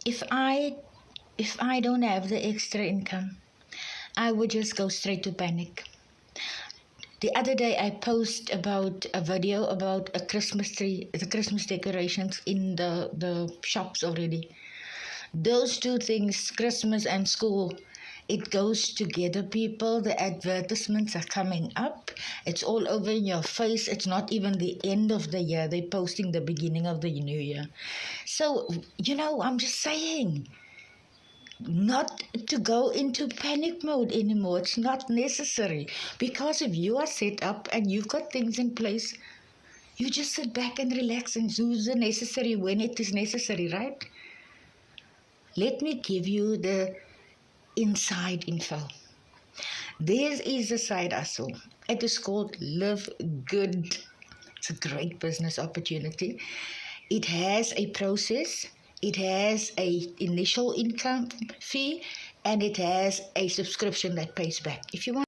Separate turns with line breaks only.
if I don't have the extra income, I would just go straight to panic. The other day I posted about a video about a Christmas tree, the Christmas decorations in the shops already. Those two things, Christmas and school, it goes together, people. The advertisements are coming up. It's all over in your face. It's not even the end of the year. They're posting the beginning of the new year. So, I'm just saying, not to go into panic mode anymore. It's not necessary. Because if you are set up and you've got things in place, you just sit back and relax and do the necessary when it is necessary, right? Let me give you the inside info. There is a side hustle. It is called Live Good. It's a great business opportunity. It has a process. It has a initial income fee, and it has a subscription that pays back. If you want